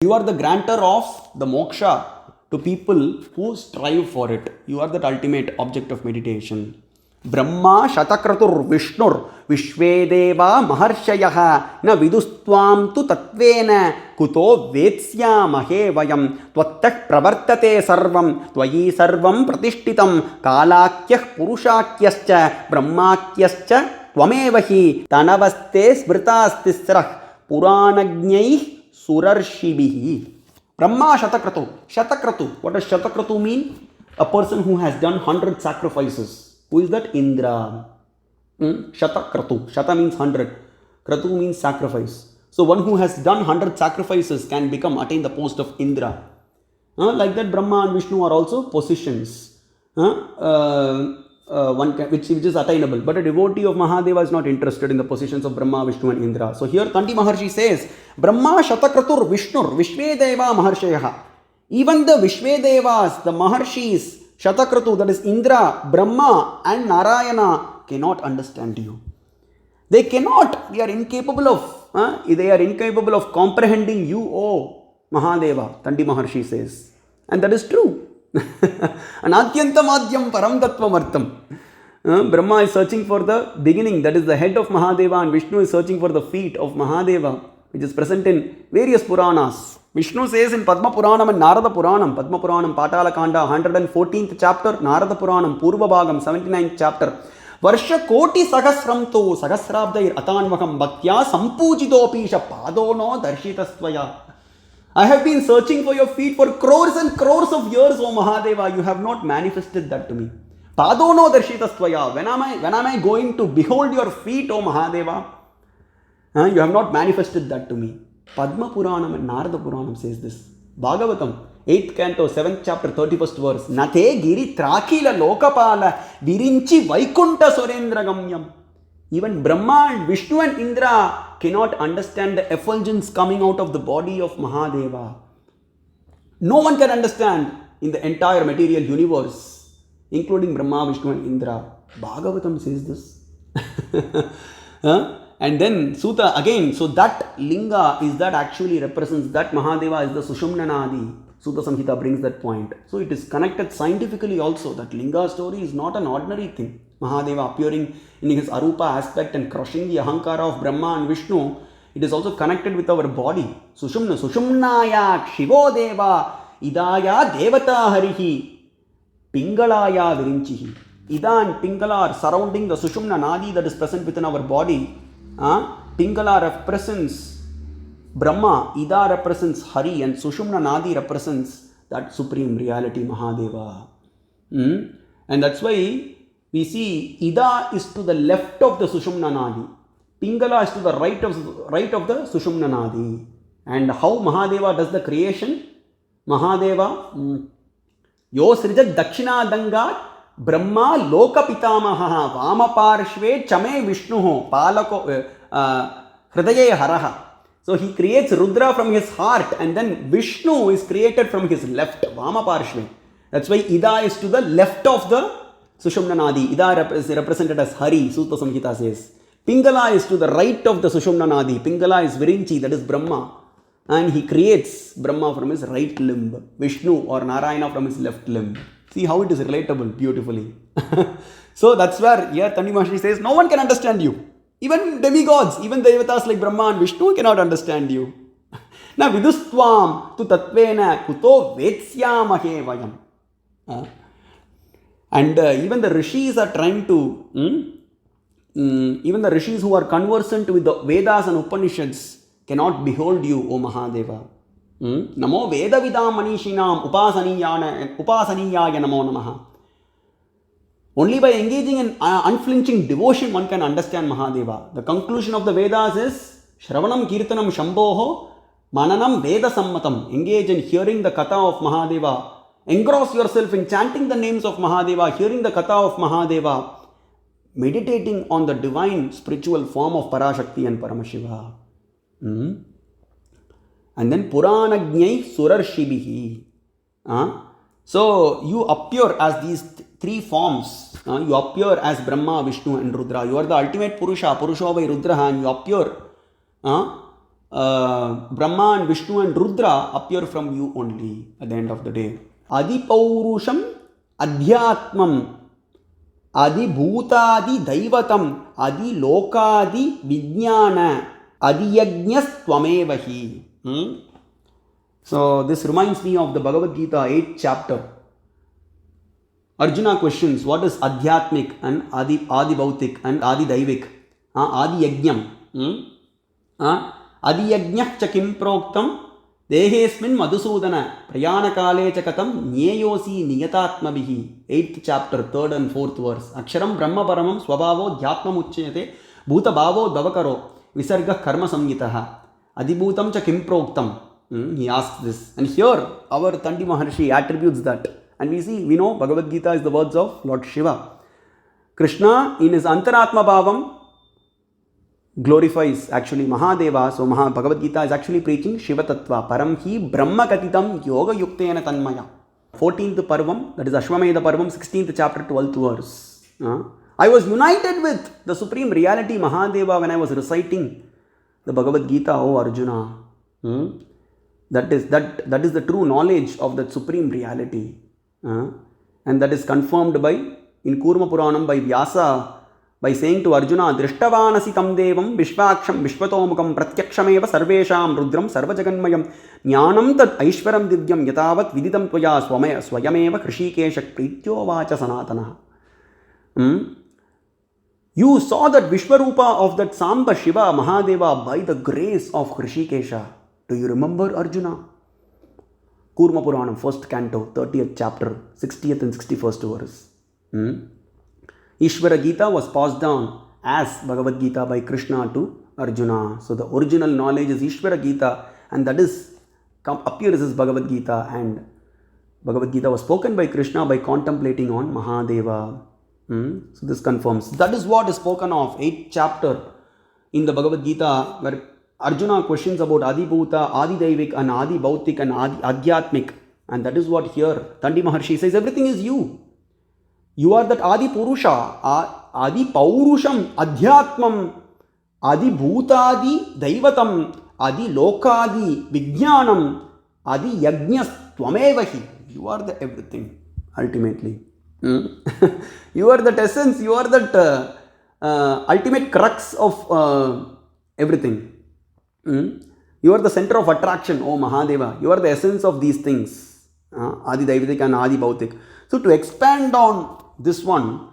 You are the granter of the moksha to people who strive for it. You are that ultimate object of meditation. Brahma Shatakratur Vishnur Vishvedeva Maharshayah Na Vidustvam tu Tatvena Kuto Vetsya Mahe Vayam Tvattah Pravartate Sarvam Tvayi Sarvam Pratishtitam Kalakyah Purushakyascha Brahmakyascha Tvamevahi Tanavaste Smritastisrah Puranajnai Surarshibihi. Brahma Shatakratu. Shatakratu. What does Shatakratu mean? A person who has done 100 sacrifices. Who is that? Indra. Shatakratu. Shata means 100. Kratu means sacrifice. So one who has done 100 sacrifices can attain the post of Indra. Like that, Brahma and Vishnu are also positions. Which is attainable. But a devotee of Mahadeva is not interested in the positions of Brahma, Vishnu and Indra. So here Tanti Maharshi says, Brahma Shatakratur Vishnur Vishvedeva Maharshayaha. Even the Vishvedevas, the Maharshis, Shatakratu, that is Indra, Brahma and Narayana cannot understand you. They cannot. They are incapable of comprehending you, O Mahadeva, Tanti Maharshi says. And that is true. Anatyantamadhyam param tattvamartam. Brahma is searching for the beginning, that is the head of Mahadeva, and Vishnu is searching for the feet of Mahadeva, which is present in various Puranas. Vishnu says in Padma Puranam and Narada Puranam, Padma Puranam, Patala Kanda, 114th chapter, Narada Puranam, Purva Bhagam, 79th chapter, Varsha Koti Sahasram to Sahasrabdair Atanvakam Bhaktya Sampujidopisha Padono Darshitastvaya. I have been searching for your feet for crores and crores of years, O Mahadeva. You have not manifested that to me. Padono darshitastvaya. When am I going to behold your feet, O Mahadeva? You have not manifested that to me. Padma Puranam and Narada Puranam says this. Bhagavatam, 8th canto, 7th chapter, 31st verse. Nate giri trakila lokapala virinchi vaikunta surendra gamyam. Even Brahma and Vishnu and Indra cannot understand the effulgence coming out of the body of Mahadeva. No one can understand in the entire material universe, including Brahma, Vishnu and Indra. Bhagavatam says this. And then Suta again, so that linga is that actually represents that Mahadeva is the Sushumna Nadi. Suta Samhita brings that point. So it is connected scientifically also. That linga story is not an ordinary thing. Mahadeva appearing in his Arupa aspect and crushing the Ahankara of Brahma and Vishnu. It is also connected with our body. Sushumnaya Shivo Deva Idaya Devata Harihi Pingalaya Virinchihi. Ida and Pingala are surrounding the Sushumna Nadi that is present within our body. Pingala represents Brahma, Ida represents Hari, and Sushumna Nadi represents that supreme reality Mahadeva. And that's why we see Ida is to the left of the Sushumna Nadi. Pingala is to the right of the Sushumna Nadi. And how Mahadeva does the creation? Mahadeva Yo Srijat Dakshina Dangat Brahma Loka Pitamaha Vama Parshve Chame Vishnuho Palako Hridaye Haraha. So he creates Rudra from his heart, and then Vishnu is created from his left, Vama Parshve. That's why Ida is to the left of the Sushumna Nadi. Ida is represented as Hari, Suta Samhita says. Pingala is to the right of the Sushumna Nadi. Pingala is Virinchi, that is Brahma. And he creates Brahma from his right limb, Vishnu or Narayana from his left limb. See how it is relatable beautifully. So that's where here Tanti Maharshi says, no one can understand you. Even demigods, even devatas like Brahma and Vishnu cannot understand you. Na vidustvam tu tatvena kuto vetsyamahe vayam. And even the rishis are trying to, even the rishis who are conversant with the Vedas and Upanishads cannot behold you, O Mahadeva. Namo Vedavidam Manishinam Upasaniyaya Namo Namaha. Only by engaging in unflinching devotion one can understand Mahadeva. The conclusion of the Vedas is Shravanam Kirtanam Shambhoho Mananam Veda Sammatam. Engage in hearing the Katha of Mahadeva. Engross yourself in chanting the names of Mahadeva, hearing the Katha of Mahadeva, meditating on the divine spiritual form of Parashakti and Paramashiva. And then Puranajnai Surarshibihi. So you appear as these three forms. You appear as Brahma, Vishnu and Rudra. You are the ultimate Purusha, Purusho vai Rudraha, and you appear Brahma and Vishnu and Rudra appear from you only at the end of the day. Adi Paurusham Adhyatmam Adi Bhutadi Daivatam Adi Lokadi Vijnana Adi Yajñas Tvamevahi. So this reminds me of the Bhagavad Gita 8th chapter. Arjuna questions what is Adhyatmik and Adi Bhautik and Adi Daivik. Adi Yajñam. Adi Yajñah cha kim proktam Dehesmin Madhusudana Prayanakale cha katam Nyeyosi Niyatatmabihi. 8th chapter, 3rd and 4th verse. Aksharam Brahma Paramam Swabhavo Dhyatmam Uchyate Bhuta Bhavo Davakaro Visarga Karma Samyitaha Adibhutam cha kim proktam. He asks this. And here our Tandi Maharshi attributes that. And we know Bhagavad Gita is the words of Lord Shiva. Krishna in his Antaratma Bhavam glorifies actually Mahadeva. So Bhagavad Gita is actually preaching Shiva Tattva. Param hi Brahma Katitam Yoga Yuktena Tanmaya. 14th Parvam, that is Ashwamedha Parvam, 16th chapter, 12th verse. I was united with the Supreme Reality Mahadeva when I was reciting the Bhagavad Gita, O Arjuna. That is the true knowledge of that Supreme Reality. And that is confirmed by, in Kurma Puranam, by Vyasa, by saying to Arjuna, Drishtavanasi tam devam vishvaksham vishvatomukam pratyakshameva sarvesham rudram sarvajaganmayam jnanam tat aishwaram divyam yatavat viditam tvaya swayameva krishikeshak prityo vacha sanatana. You saw that Vishwarupa of that Samba Shiva Mahadeva by the grace of Krishikesha. Do you remember, Arjuna? Kurma Puranam, 1st canto, 30th chapter, 60th and 61st verse. Ishvara Gita was passed down as Bhagavad Gita by Krishna to Arjuna. So the original knowledge is Ishvara Gita, and that is appears as Bhagavad Gita, and Bhagavad Gita was spoken by Krishna by contemplating on Mahadeva. So this confirms. That is what is spoken of 8th chapter in the Bhagavad Gita, where Arjuna questions about Adi Bhuta, Adi Daivik and Adi Bhautik and Adi Adhyatmik. And that is what here Tandi Maharshi says, everything is you. You are that Adi Purusha, Adi Paurusham, Adhyatmam, Adi Bhutadi, Daivatam, Adi Lokadi, Vijnanam, Adi Yajñas, Tvamevahi. You are the everything, ultimately. You are that essence, you are that ultimate crux of everything. You are the center of attraction, O Mahadeva. You are the essence of these things, Adi Daivatik and Adi Bhautik. So to expand on this one,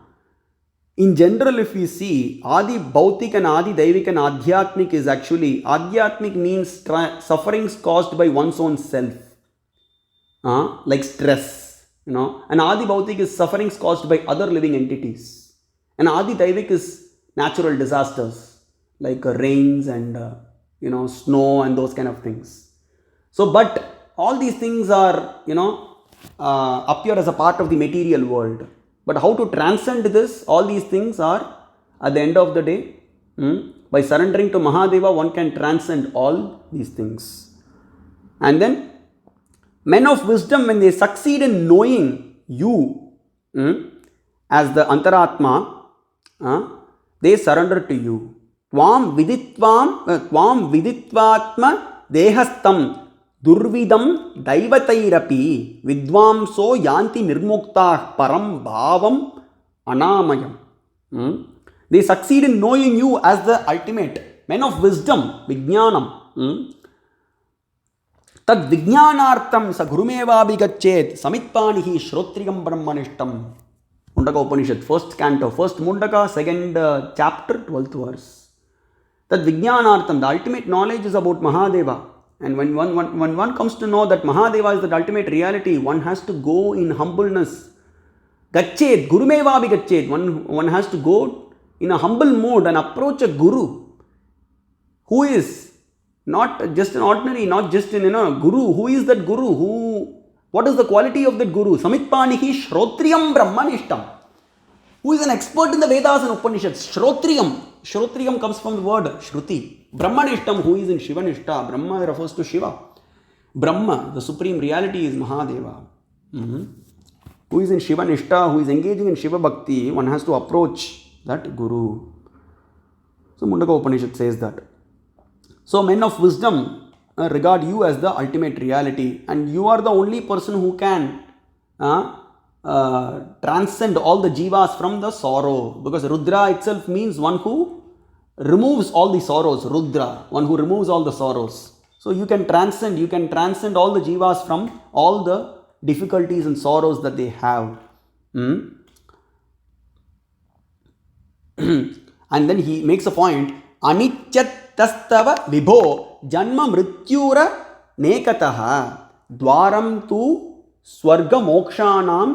in general, if we see, Adi Bhautik and Adi Daivik and Adhyatmik is actually, Adhyatmik means sufferings caused by one's own self, like stress, and Adi Bhautik is sufferings caused by other living entities. And Adi Daivik is natural disasters, like rains and, snow and those kind of things. So, but all these things are, appear as a part of the material world. But how to transcend this? All these things are, at the end of the day, by surrendering to Mahadeva, one can transcend all these things. And then, men of wisdom, when they succeed in knowing you as the Antaratma, they surrender to you. Tvam viditvatma dehastam Durvidam Daivatairapi Vidvamso Yanti Nirmuktah Param Bhavam Anamayam. They succeed in knowing you as the ultimate. Men of wisdom, Vijnanam. Tad Vijnanartam sa Gurumeva Bigachet Samitpanihi Shrotriyam Brahmanishtam. Mundaka Upanishad, 1st canto, 1st Mundaka, 2nd chapter, 12th verse. Tad Vijnanartam, the ultimate knowledge is about Mahadeva. And when one comes to know that Mahadeva is the ultimate reality, one has to go in humbleness. Gachet, Gurumeva Bigachet. One has to go in a humble mode and approach a Guru who is not just an ordinary, not just an Guru. Who is that Guru? What is the quality of that Guru? Samitpanihi Shrotriyam Brahmanishtam. Who is an expert in the Vedas and Upanishads? Shrotriyam. Shrotriyam comes from the word Shruti. Brahmanishtam, who is in Shivanishta. Brahma refers to Shiva. Brahma, the supreme reality, is Mahadeva. Who is in Shivanishta, who is engaging in Shiva Bhakti, one has to approach that Guru. So Mundaka Upanishad says that. So men of wisdom regard you as the ultimate reality, and you are the only person who can transcend all the jivas from the sorrow, because Rudra itself means one who removes all the sorrows. Rudra, one who removes all the sorrows. So you can transcend all the jivas from all the difficulties and sorrows that they have. And then he makes a point, Anityatastava vibho janma mrityura nekataha dwaram tu swarga mokshanam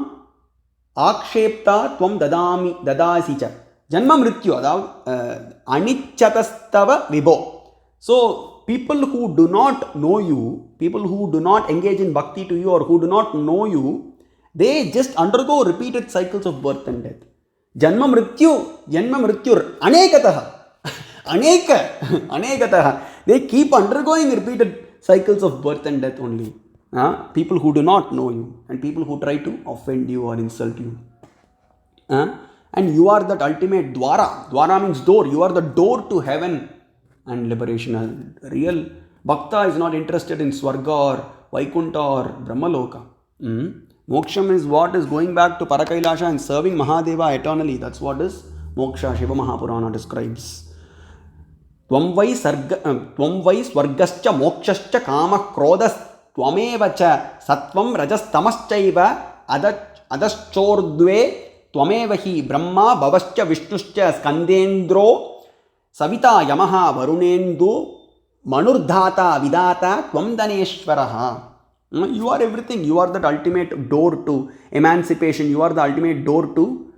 akshepta tvam dadasicha. Janma mrityu, anityatastava vibho. So people who do not know you, people who do not engage in bhakti to you, or who do not know you, they just undergo repeated cycles of birth and death. Janma mrityur, anekataha. They keep undergoing repeated cycles of birth and death only. People who do not know you, and people who try to offend you or insult you. And you are that ultimate dwara. Dwara means door. You are the door to heaven and liberation. A real bhakta is not interested in Swarga or Vaikuntha or Brahmaloka. Moksham is what is going back to Parakailasha and serving Mahadeva eternally. That's what is Moksha. Shiva Mahapurana describes. Tvam vai swargascha mokshascha kamah krodas tvamevacha sattvam rajas tamaschaiva adaschordve tvamevahi brahma bhavascha vishnuscha skandendro savita yamaha varunendu manurdhata vidata tvam daneshwaraha. You are everything. You are that ultimate door to emancipation. You are the ultimate door to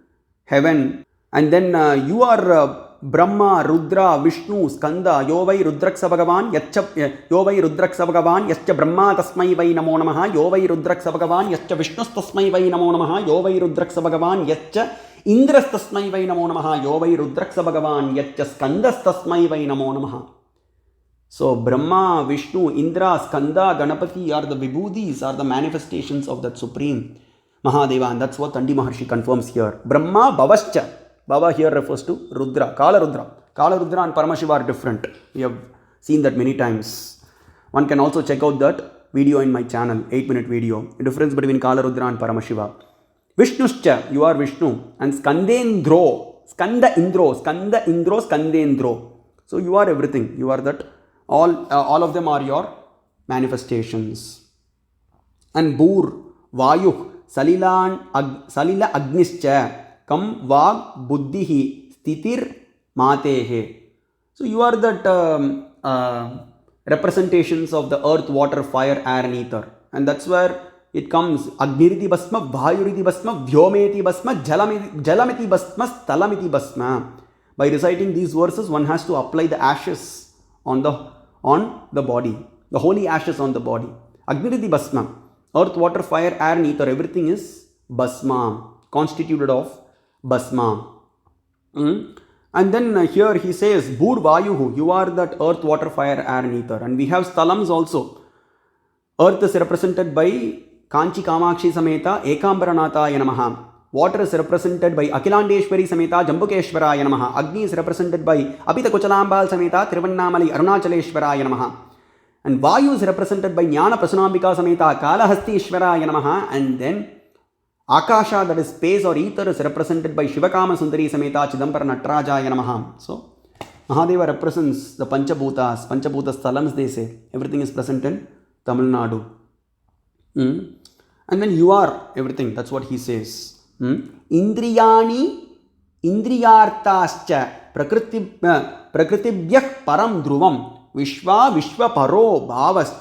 heaven. And then you are Brahma, Rudra, Vishnu, Skanda, Yovai Rudraksa Bhagavan, Yovai Rudraksa Bhagavan, Yascha Brahma Tasmai Vai Namo Namaha, Yovai Rudraksa Bhagavan, Yascha Vishnus Tasmai Vai Namo Namaha, Yovai Rudraksa Bhagavan, Yascha Indras Tasmai Vai Namo Namaha, Yovai Rudraksa Bhagavan, Yascha Skandas Tasmai Vai Namo Namaha. So Brahma, Vishnu, Indra, Skanda, Ganapati are the vibhudis, are the manifestations of that supreme Mahadeva, and that's what Tandi Maharshi confirms here. Brahma Bhavascha. Bhava here refers to Rudra, Kala Rudra. Kala Rudra and Paramashiva are different. We have seen that many times. One can also check out that video in my channel, 8-minute video. The difference between Kala Rudra and Paramashiva. Vishnuscha, you are Vishnu. And Skandendro, Skanda Indro, Skandendro. So you are everything. You are that. All of them are your manifestations. And Bur, Vayu, Salila Agnischa. Kam Vag Buddhihi Stitir Matehe. So you are that representations of the earth, water, fire, air and ether. And that's where it comes. Agniriti Basma, Vayuriti Basma, Vyometi Basma, Jalamiti Basma, Stalamiti Basma. By reciting these verses, one has to apply the ashes on the body. The holy ashes on the body. Agniriti Basma. Earth, water, fire, air and ether. Everything is Basma. Constituted of Basma. And then here he says, Bur Vayuhu, you are that earth, water, fire, air and ether. And we have Stalams also. Earth is represented by Kanchi Kamakshi Sameta Ekambaranataya Namaha. Water is represented by Akilandeshwari Sameta Jambukeshwaraya Namaha. Agni is represented by Apita Kuchalambal Sameta Trivannamali Arunachaleshwaraya Namaha. And Vayu is represented by Jnana Prasanambika Sameta Kalahasti Ishwaraya Namaha. And then Akasha, that is space or ether, is represented by Shivakama Sundari Sameta Chidambara Natrajaya Namaha. So, Mahadeva represents the Panchabhutas, Panchabhuta Stalams, they say. Everything is present in Tamil Nadu. And then you are everything, that's what he says. Indriyani, Indriyartascha, Prakritibyah Param Dhruvam, Vishwa Paro Bhavas.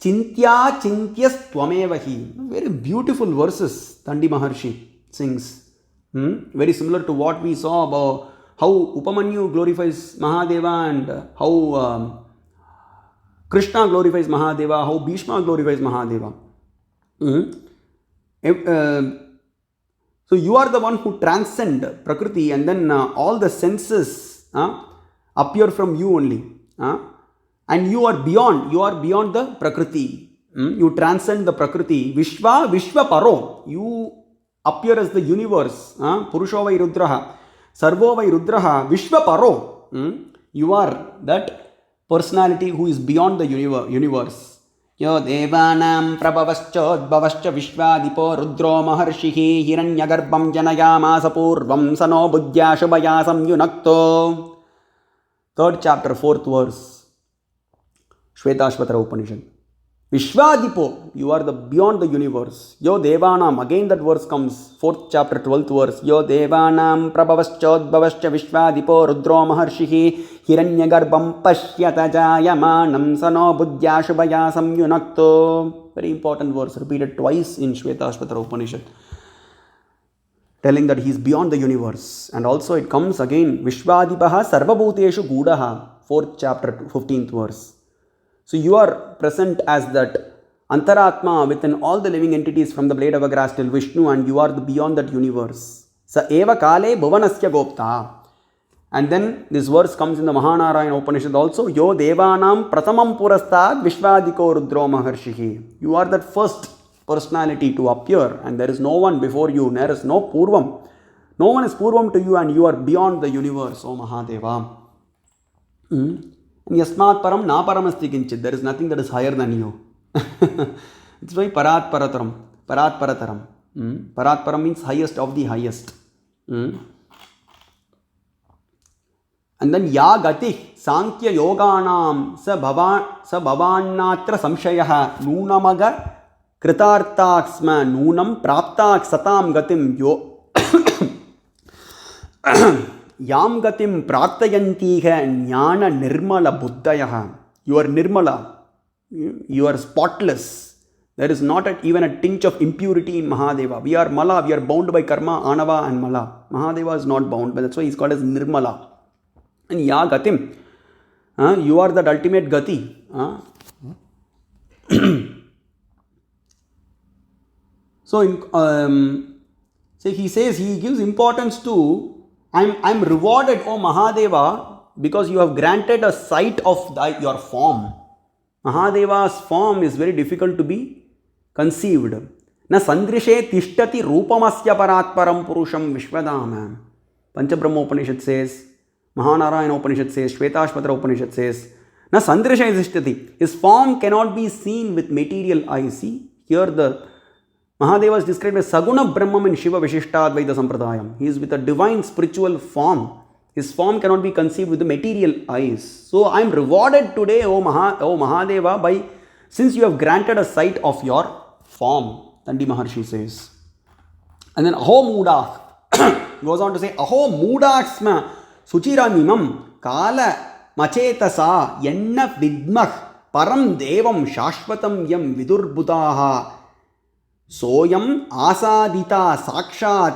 Chintya Chintyas Twamevahi. Very beautiful verses Tandi Maharshi sings. Very similar to what we saw about how Upamanyu glorifies Mahadeva and how Krishna glorifies Mahadeva, how Bhishma glorifies Mahadeva. So you are the one who transcend Prakriti, and then all the senses appear from you only. And you are beyond the Prakriti. You transcend the Prakriti. Vishwa Paro. You appear as the universe. Purusho vai Rudraha. Sarvo vai Rudraha. Vishwa Paro. You are that personality who is beyond the universe. Yo devanam prabhavaschodbhavascha vishvadipo rudro maharshihi hiranyagarbham janayamasa purvam sano buddhya shubhaya samyunakto. Third chapter, fourth verse, Shvetashvatara Upanishad. Vishvadipo, you are the beyond the universe. Yo devanam, again that verse comes, fourth chapter, 12th verse. Yo devanam prabhavaschodbhavascha vishvadipo rudro maharshihi hiranyagarbham pashyata jayamanam sano buddhya shubhaya samyunakto. Very important verse, repeated twice in Shvetashvatara Upanishad, telling that he is beyond the universe. And also it comes again, Vishvadipaha sarvabhuteshu gudaha, fourth chapter, 15th verse. So you are present as that Antaratma within all the living entities from the blade of a grass till Vishnu, and you are the beyond that universe. Sa eva kale bhuvanasya gopta. And then this verse comes in the Mahanarayana Upanishad also. Yo devanam pratamam purastad vishvadiko rudro maharshihi. You are that first personality to appear, and there is no one before you. There is no purvam. No one is purvam to you, and you are beyond the universe, O Mahadeva. Yasmat param na paramasti kinchit. There is nothing that is higher than you. It's why parat parataram. Parat parataram. Parat param means highest of the highest. And then ya gati sankhya yoganam sa bhavannatra samshayaha nunamaga kritartaksma nunam praptak satam gatim yo Yam gatim prartayantiha jnana nirmala buddhayaha. You are nirmala. You are spotless. There is not even a tinge of impurity in Mahadeva. We are mala. We are bound by karma, anava and mala. Mahadeva is not bound, but that's why he is called as nirmala. And ya gatim. You are that ultimate gati. So he says, he gives importance to I'm rewarded, O Mahadeva, because you have granted a sight of your form. Mahadeva's form is very difficult to be conceived. Na sandrishe tishtati rupamasya paratparam purusham vishvadama. Panchabrahma Upanishad says, Mahanarayana Upanishad says, Shvetashvatara Upanishad says, na sandrishe tishtati. His form cannot be seen with material eyes. See, here the Mahadeva is described as Saguna Brahman in Shiva Vishishtadvaita Sampradayam. He is with a divine spiritual form. His form cannot be conceived with the material eyes. So I am rewarded today, O Mahadeva, since you have granted a sight of your form. Tandi Maharshi says. And then Aho Mudah goes on to say, Aho Mudaksma Suchiramimam Kala Machetasa Yenna Vidmah Param Devam Shashvatam Yam Vidurbutaha Soyam asadita sakshat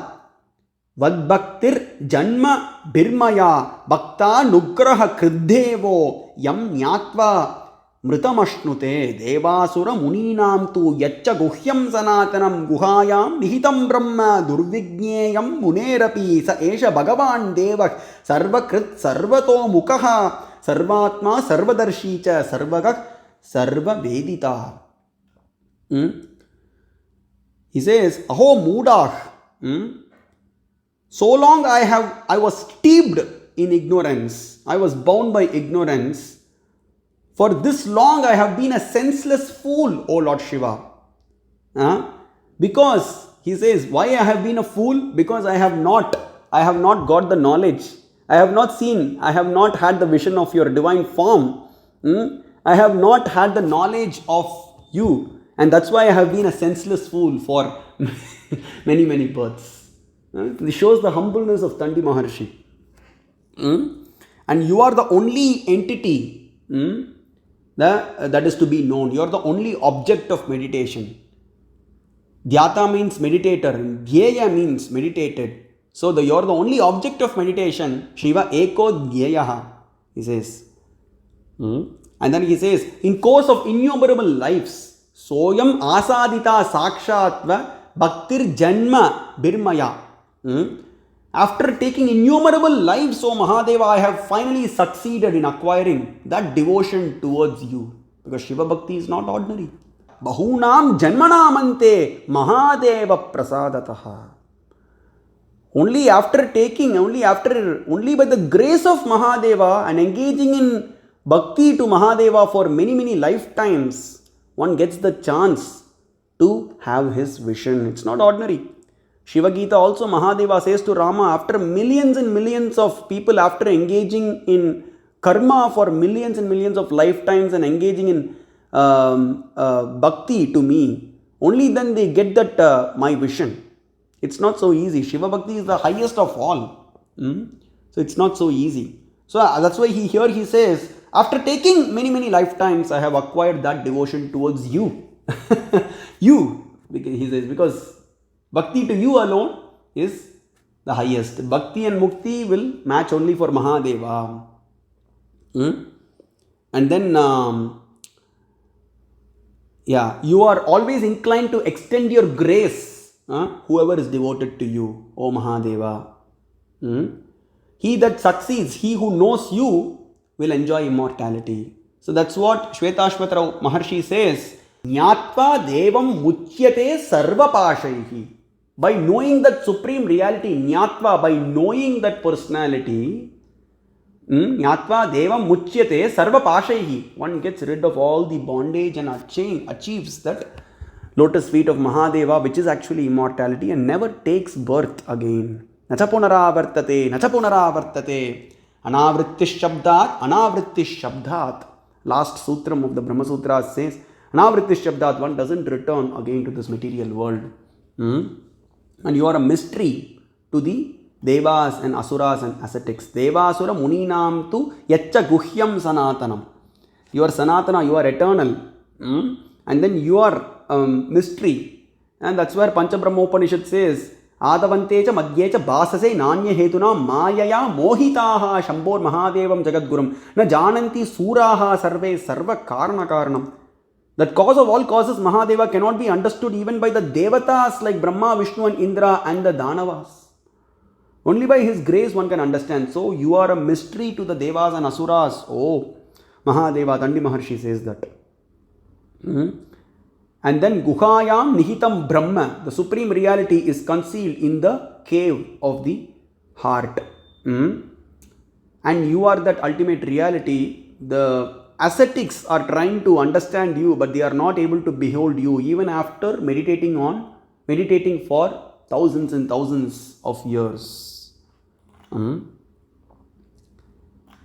vadbhaktir janma birmaya bhakta nugraha kriddhevo yam nyatva mritamashnute devasura muninam tu yaccha guhyam sanatanam guhayam nihitam brahma durvigneyam munerapi sa esha bhagavan devah sarvakrit sarvato mukaha sarvatma sarvadarshi cha sarvagak sarvavedita. He says, Aho Mudah. So long I was steeped in ignorance. I was bound by ignorance. For this long I have been a senseless fool, O Lord Shiva. Because, he says, why I have been a fool? Because I have not got the knowledge. I have not seen, I have not had the vision of your divine form. I have not had the knowledge of you. And that's why I have been a senseless fool for many, many births. This shows the humbleness of Tandi Maharshi. And you are the only entity that is to be known. You are the only object of meditation. Dhyata means meditator. Dhyeya means meditated. So you are the only object of meditation. Shiva Eko Dhyeyaha, he says. And then he says, in course of innumerable lives, Soyam asadita sakshatva bhaktir janma birmaya. After taking innumerable lives, O Mahadeva, I have finally succeeded in acquiring that devotion towards you. Because Shiva Bhakti is not ordinary. Bahunam janmanamante Mahadeva prasadataha. Only by the grace of Mahadeva and engaging in bhakti to Mahadeva for many, many lifetimes, one gets the chance to have his vision. It's not ordinary. Shiva Gita also, Mahadeva says to Rama, after millions and millions of people, after engaging in karma for millions and millions of lifetimes and engaging in bhakti to me, only then they get that my vision. It's not so easy. Shiva Bhakti is the highest of all. So it's not so easy. So that's why here he says, after taking many, many lifetimes, I have acquired that devotion towards you. You, because he says, because bhakti to you alone is the highest. Bhakti and mukti will match only for Mahadeva. And then, you are always inclined to extend your grace, whoever is devoted to you, O Mahadeva. He that succeeds, he who knows you, will enjoy immortality. So that's what Shvetashvatara Maharshi says. Jnatva devam muchyate sarva pashaihi. By knowing that supreme reality, Jnatva, by knowing that personality, Jnatva devam muchyate sarva pashaihi. One gets rid of all the bondage and achieves that lotus feet of Mahadeva, which is actually immortality, and never takes birth again. Nacha punaravartate, nacha punaravartate. Anavrittish shabdat. Last sutram of the Brahma Sutras says, Anavrittish shabdat, one doesn't return again to this material world. And you are a mystery to the Devas and Asuras and ascetics. Devasura muninam tu yaccha guhyam sanatanam. You are sanatana, you are eternal. And then you are mystery. And that's where Panchabrahma Upanishad says, Adavantecha madhyecha bhasase nanya hetuna mayaya mohitaha shambhor mahadevam jagadgurum na jananti suraha sarve sarva karana karanam. That cause of all causes, Mahadeva, cannot be understood even by the Devatas like Brahma, Vishnu and Indra and the Danavas. Only by his grace one can understand. So you are a mystery to the Devas and Asuras. Oh, Mahadeva, Dandi Maharshi says that. And then Guhayam Nihitam Brahma, the supreme reality, is concealed in the cave of the heart. And you are that ultimate reality. The ascetics are trying to understand you, but they are not able to behold you even after meditating for thousands and thousands of years.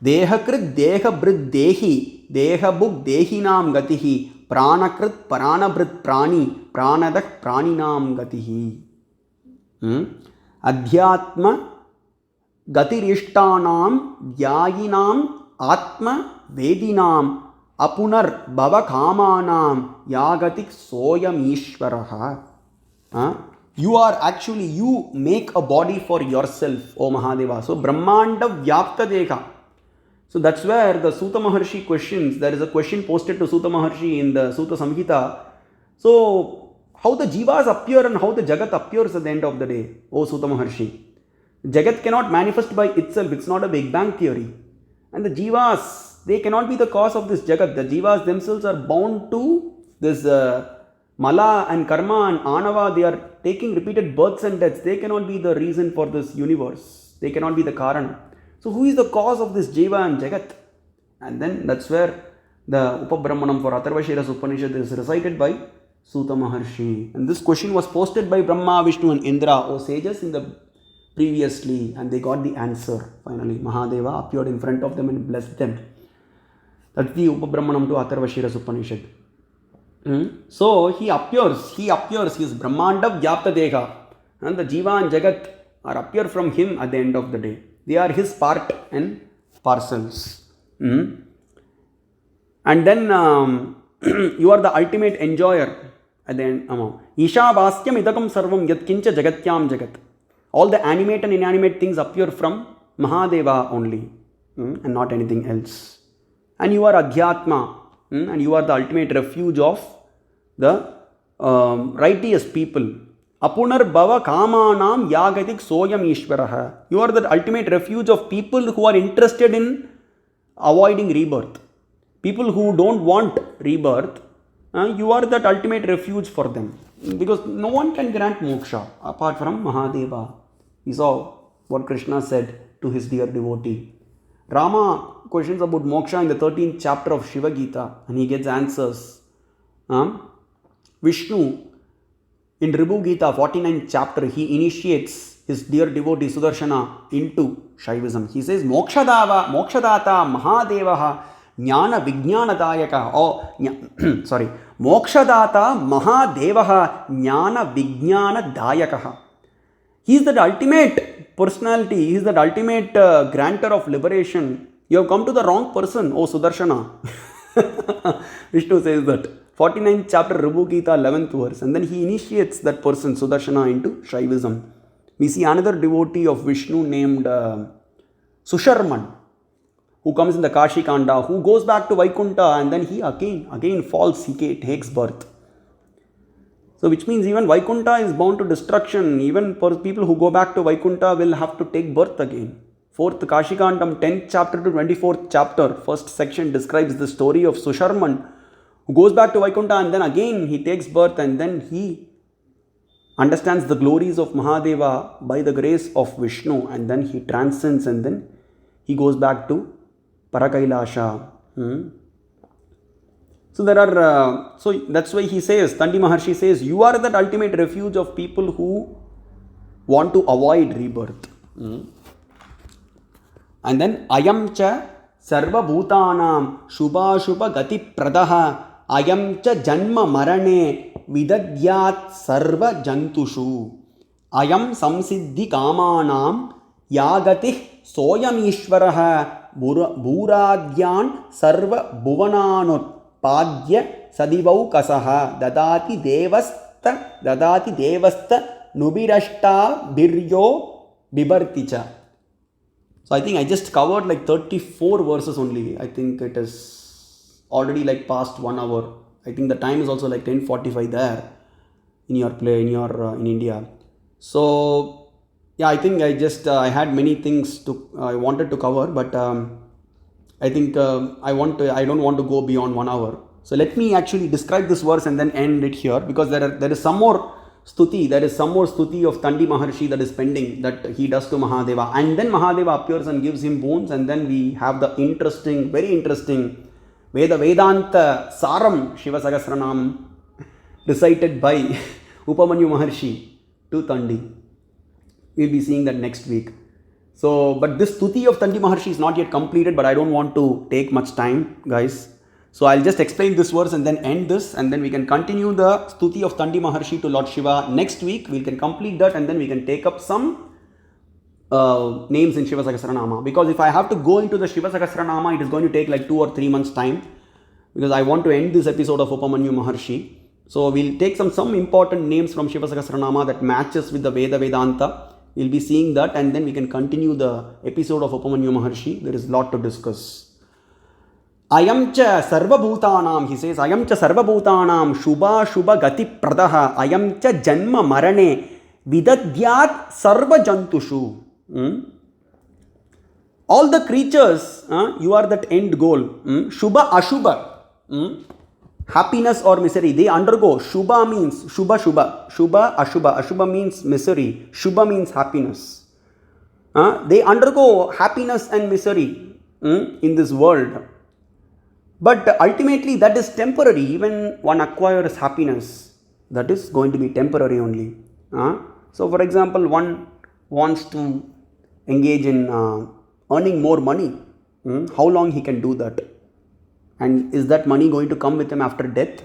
Dehakrit dehabrit dehi, dehabuk dehinam gatihi. Pranakrit pranabrit prani, pranadak praninam gatihi. Adhyatma gatirishtanam vyayinam atma vedinam apunar bhava kamanam yagatik soyam ishvaraha. You make a body for yourself, O Mahadeva. So Brahmanda Vyapta Deha. So that's where the Suta Maharshi questions. There is a question posted to Suta Maharshi in the Suta Samhita. So, how the jivas appear and how the Jagat appears at the end of the day, O Suta Maharshi. Jagat cannot manifest by itself. It's not a Big Bang theory. And the jivas, they cannot be the cause of this Jagat. The jivas themselves are bound to this Mala and Karma and Anava. They are taking repeated births and deaths. They cannot be the reason for this universe. They cannot be the Karana. So who is the cause of this Jiva and Jagat? And then that's where the Upabrahmanam for Atharvashiras Upanishad is recited by Suta Maharshi. And this question was posted by Brahma, Vishnu and Indra, O sages, in the previously, and they got the answer. Finally, Mahadeva appeared in front of them and blessed them. That's the Upabrahmanam to Atharvashiras Upanishad. So he appears, he is Brahmanda Vyapta Deha. And the Jiva and Jagat appear from him at the end of the day. They are his part and parcels. And then you are the ultimate enjoyer at the end. Isha Vasyam Idakam Sarvam Yat Kincha Jagatyam Jagat. All the animate and inanimate things appear from Mahadeva only, and not anything else. And you are Adhyatma, and you are the ultimate refuge of the righteous people. Apunar bhava kamanam yagatik soyam ishvaraha. You are the ultimate refuge of people who are interested in avoiding rebirth. People who don't want rebirth, you are that ultimate refuge for them. Because no one can grant moksha apart from Mahadeva. We saw what Krishna said to his dear devotee. Rama questions about moksha in the 13th chapter of Shiva Gita, and he gets answers. Vishnu, in Ribhu Gita, 49th chapter, he initiates his dear devotee Sudarshana into Shaivism. He says, Mokshadata Mahadevaha Jnana Vijnanadayaka. Mokshadata Mahadevaha Jnana Vijnanadayaka. He is that ultimate personality. He is that ultimate grantor of liberation. You have come to the wrong person, O Sudarshana. Vishnu says that. 49th chapter, Ribhu Gita, 11th verse. And then he initiates that person, Sudarshana, into Shaivism. We see another devotee of Vishnu named Susharman, who comes in the Kashi Kanda, who goes back to Vaikuntha, and then he again falls, he takes birth. So which means even Vaikuntha is bound to destruction. Even for people who go back to Vaikuntha will have to take birth again. 4th Kashi Kandam, 10th chapter to 24th chapter, first section describes the story of Susharman, who goes back to Vaikuntha, and then again he takes birth, and then he understands the glories of Mahadeva by the grace of Vishnu, and then he transcends, and then he goes back to Parakailasha. So there are, so that's why he says, Tandi Maharshi says, you are that ultimate refuge of people who want to avoid rebirth. And then Ayam cha Sarva Bhutanam Shubha Shubha Gati Pradaha Ayam cha Janma Marane Vidadyat Sarva Jantushu Ayam Samsiddhi Kamanam Yagatih Soyamishvaraha Buradyan Sarva Bhuvananut Padya Sadivau Kasaha Dadati Devasta Nubirashta Biryo Bibarticha. So I think I just covered like 34 verses only. I think it is already like past 1 hour. I think the time is also like 10:45 there in your play, in India. So yeah, I think I had many things I wanted to cover, but I think I don't want to go beyond 1 hour. So let me actually describe this verse and then end it here, because there is some more stuti, of Tandi Maharshi that is pending, that he does to Mahadeva, and then Mahadeva appears and gives him boons, and then we have the very interesting Vedanta Saram Shiva Sahasranam recited by Upamanyu Maharshi to Tandi. We'll be seeing that next week. So, but this stuti of Tandi Maharshi is not yet completed, but I don't want to take much time, guys. So I'll just explain this verse and then end this, and then we can continue the stuti of Tandi Maharshi to Lord Shiva next week. We can complete that, and then we can take up some names in Shiva Sahasranama. Because if I have to go into the Shiva Sahasranama, it is going to take like 2 or 3 months time, because I want to end this episode of Upamanyu Maharshi. So we'll take some important names from Shiva Sahasranama that matches with the Vedanta. We'll be seeing that, and then we can continue the episode of Upamanyu Maharshi. There is a lot to discuss. Ayam cha sarva bhutanam, he says, Ayam cha sarva bhutanam shubha shubha gati pradaha Ayam cha janma marane vidadyat sarva jantushu. All the creatures, you are that end goal. Shubha ashubha, happiness or misery, they undergo. Shubha means shubha shubha, shubha ashubha, ashubha means misery, shubha means happiness. They undergo happiness and misery in this world. But ultimately that is temporary. Even one acquires happiness, that is going to be temporary only. So for example, one wants to engage in earning more money. How long he can do that? And is that money going to come with him after death?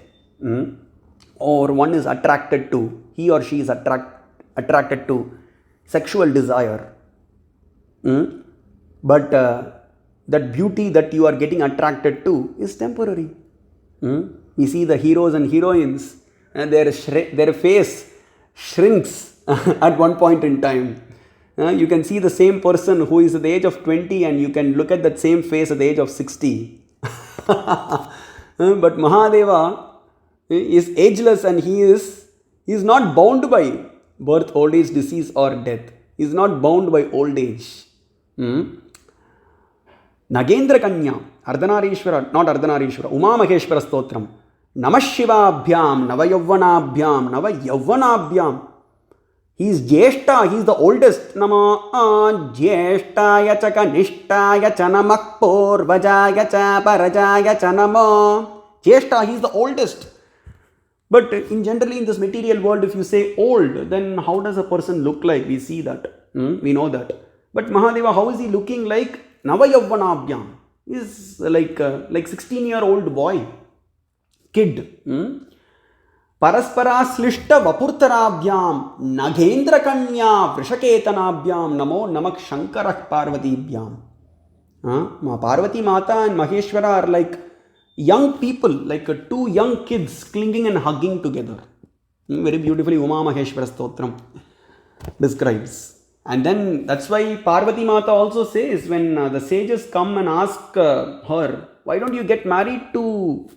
Or one is attracted to, he or she is attracted to sexual desire. But that beauty that you are getting attracted to is temporary. We see the heroes and heroines, and their face shrinks at one point in time. You can see the same person who is at the age of 20, and you can look at that same face at the age of 60. But Mahadeva is ageless, and he is not bound by birth, old age, disease or death. He is not bound by old age. Nagendra Kanya, Ardhanarishwara, not Ardhanarishwara, Uma Maheshwara Stotram, Namah Shivabhyam, Nava Yavvanabhyam, Nava Yavvanabhyam. He is Jyeshta, he is the oldest. Namo Jyeshtaya cha Kanishtaya cha Namak Purvajaya cha Parajaya cha Namo. Jyeshta, he is the oldest. But in generally in this material world, if you say old, then how does a person look like? We see that. We know that. But Mahadeva, how is he looking like? Navayavvanabhyam. He is like 16-year-old boy, kid. Paraspara slishta vapurtarabhyam nagendra kanya vrishaketanabyam namo namak shankarak parvatibhyam. Parvati Mata and Maheshwara are like young people, like two young kids clinging and hugging together. Very beautifully Uma Maheshwara Stotram describes. And then that's why Parvati Mata also says, when the sages come and ask her, why don't you get married to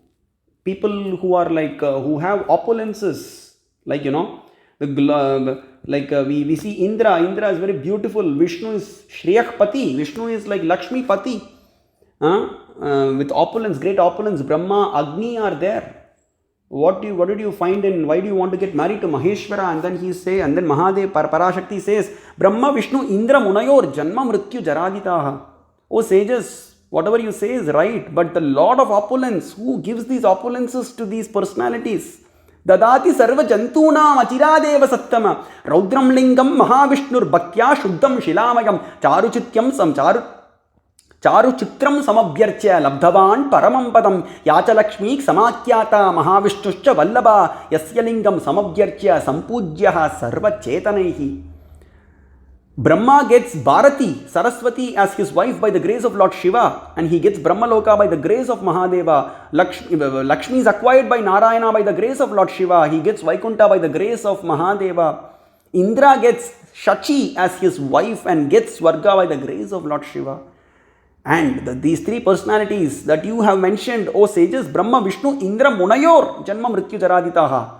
people who are like, who have opulences, like, you know, we see Indra is very beautiful, Vishnu is Shriyah Pati, Vishnu is like Lakshmi Pati, with opulence, great opulence. Brahma, Agni are there. What did you find in, why do you want to get married to Maheshwara? And then Mahadev, Parashakti says, Brahma, Vishnu, Indra, Munayor, Janma, Mrityu, Jaraditaha. Oh sages, whatever you say is right, but the Lord of opulence, who gives these opulences to these personalities? Dadati sarva jantunam achiradeva sattama raudram lingam mahavishnur bhaktya shuddham shilamayam charuchityam Charuchitram samabhyarchya labdhavan paramam padam yachalakshmi samakyata mahavishnushcha vallabha yasyalingam samabhyarchya sampujyaha sarva chetanaihi. Brahma gets Bharati, Saraswati as his wife by the grace of Lord Shiva, and he gets Brahmaloka by the grace of Mahadeva. Lakshmi is acquired by Narayana by the grace of Lord Shiva. He gets Vaikuntha by the grace of Mahadeva. Indra gets Shachi as his wife and gets Swarga by the grace of Lord Shiva. And these three personalities that you have mentioned, O sages, Brahma, Vishnu, Indra, Munayor, Janma, Mrityu, Jaraditaha.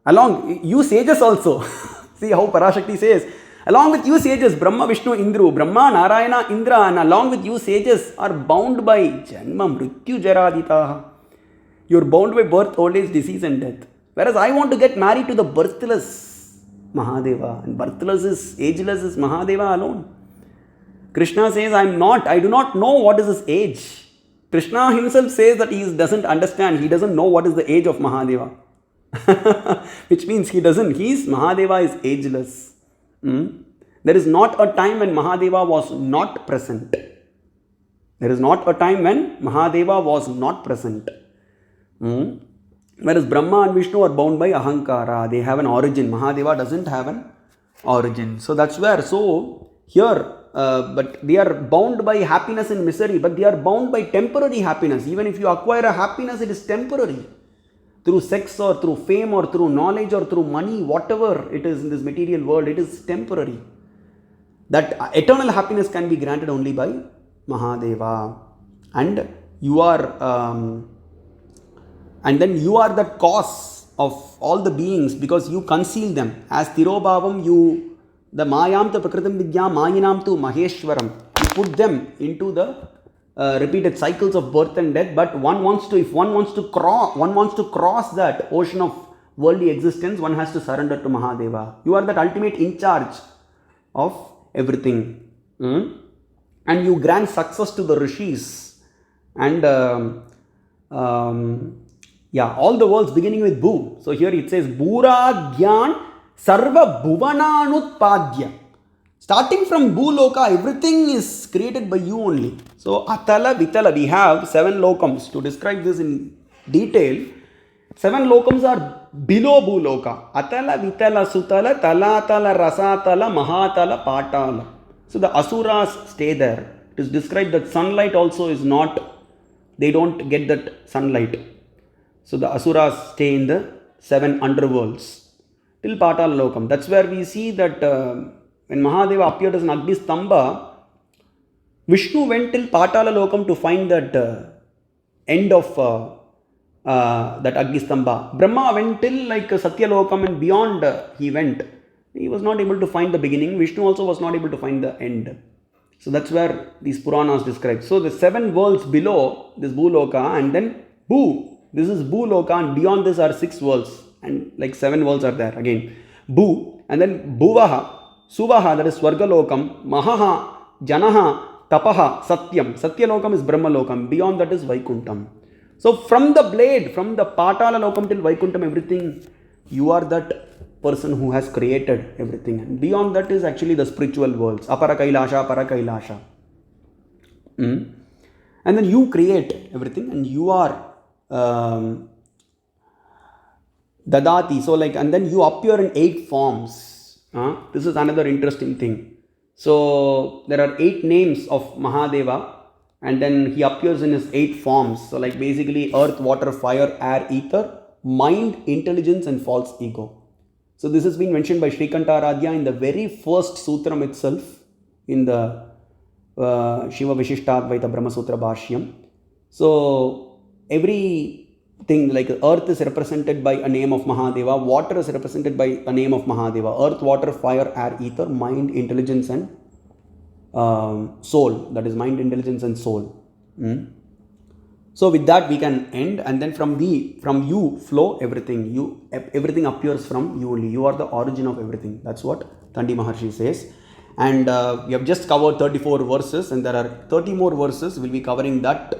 Along, you sages also. See how Parashakti says, along with you sages, Brahma, Vishnu, Indru, Brahma, Narayana, Indra, and along with you sages are bound by Janma, Mrityu, Jaraditaha. You are bound by birth, old age, disease and death. Whereas I want to get married to the birthless Mahadeva. And birthless is, ageless is Mahadeva alone. Krishna says, I do not know what is his age. Krishna himself says that he doesn't understand, he doesn't know what is the age of Mahadeva. Which means Mahadeva is ageless. There is not a time when Mahadeva was not present. There is not a time when Mahadeva was not present. Whereas Brahma and Vishnu are bound by Ahankara. They have an origin. Mahadeva doesn't have an origin. So that's where, here, but they are bound by happiness and misery, but they are bound by temporary happiness. Even if you acquire a happiness, it is temporary. Through sex or through fame or through knowledge or through money, whatever it is in this material world, it is temporary. That eternal happiness can be granted only by Mahadeva. And you are, and then you are the cause of all the beings because you conceal them. As Tirobhavam, the Mayam to Prakritam Vidya, Mayinam to Maheshwaram. You put them into the repeated cycles of birth and death, but if one wants to cross that ocean of worldly existence, one has to surrender to Mahadeva. You are that ultimate in charge of everything. And you grant success to the rishis. And all the worlds beginning with Bu. So here it says, Bhura Gyan Sarva Bhuvananutpadya. Starting from Bhuloka, everything is created by you only. So Atala Vitala, we have 7 lokams. To describe this in detail, 7 lokams are below Bhuloka. Atala Vitala Sutala Talatala Rasatala Mahatala Patala. So the Asuras stay there. It is described that sunlight also is not, they don't get that sunlight. So the Asuras stay in the 7 underworlds till Patala Lokam. That's where we see that when Mahadeva appeared as an Agnisthamba, Vishnu went till Patala Lokam to find that end of that Agnisthamba. Brahma went till like Satya Lokam and beyond he went. He was not able to find the beginning. Vishnu also was not able to find the end. So that's where these Puranas describe. So the 7 worlds below this Bhuloka, and then this is Bhuloka, and beyond this are 6 worlds. And like 7 worlds are there again. Bu, And then Bhuvaha, Suvaha, that is Swargalokam, Mahaha, Janaha, Tapaha, Satyam. Satyalokam is Brahmalokam. Beyond that is Vaikuntham. So from the blade, from the Patala Lokam till Vaikuntham, everything, you are that person who has created everything. And beyond that is actually the spiritual worlds. Apara Kailasha, Para Kailasha. And then you create everything and you are Dadati. So like, and then you appear in 8 forms. This is another interesting thing. So there are 8 names of Mahadeva. And then he appears in his 8 forms. So like basically earth, water, fire, air, ether, mind, intelligence and false ego. So this has been mentioned by Srikanta Aradhya in the very first sutram itself in the Shiva Vishishtadvaita Brahma Sutra Bhashyam. So everything like earth is represented by a name of Mahadeva, water is represented by a name of Mahadeva, earth, water, fire, air, ether, mind, intelligence and soul, that is mind, intelligence and soul. So with that we can end, and then from you flow everything. Everything appears from you only. You are the origin of everything. That's what Thandi Maharshi says. And we have just covered 34 verses, and there are 30 more verses. We'll be covering that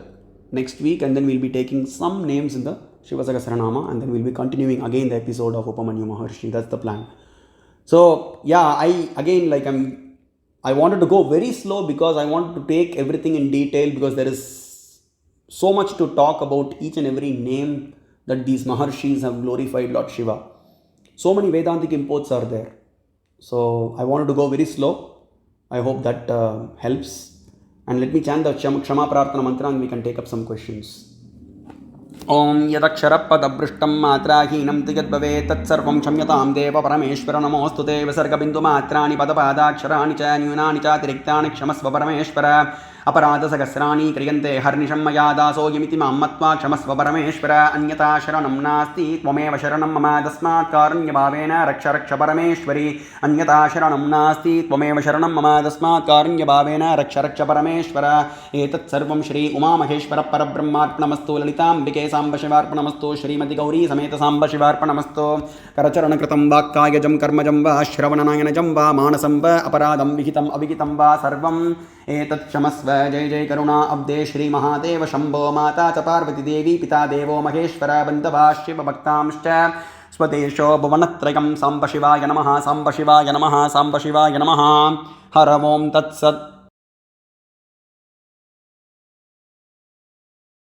next week, and then we'll be taking some names in the Shiva Sahasranama, and then we'll be continuing again the episode of Upamanyu Maharshi. That's the plan. So yeah, I wanted to go very slow because I wanted to take everything in detail, because there is so much to talk about each and every name that these Maharshis have glorified Lord Shiva. So many Vedantic imports are there. So I wanted to go very slow. I hope that helps. And let me chant the Kshama Prarthana mantra and we can take up some questions. Om Yadaksharapadabhrishtam Matrahinam Tigadbhave Tatsarvam Shamyatam Deva Parameshwara Namostute Visargabindu Matrani Padapadaksharani Cha Nyunani Cha Tiriktani Kshamasva Parameshwara Aparada Sagasrani Kriyante Harnisham Mayadaso Yamiti Mammatva Kshamasva Parameshwara Anyata Sharanam Nasti Tvameva Sharanam Mama Dasmat Karanya Bhavena Raksharaksha Parameshwari Anyata Sharanam Nasti Tvameva Sharanam Mama Dasmat Karanya Bhavena Raksharaksha Parameshwara Etat Sarvam Shri Uma Maheshwara Parabrahmarpnamastu Lalitambike Samba Shivarpnamastu Shrimati Gauri Sameta Samba Shivarpnamastu Karacharana Kritam Vakkayajam Karmajam Va Shravananayanajam Va Manasam Va Aparadam Vihitam Avigitam Va Sarvam Etat Shamasva Jai Jai Karuna Abde Shri Mahadeva Shambho Mata Cha Parvati Devi Pita Devo Maheshwara Bandava Shiva Bhaktamshcha Swadesho Bhuvanatrayam Samba Shivaya Namaha Samba Shivaya Namaha Samba Shivaya Namaha Hara Om Tat Sat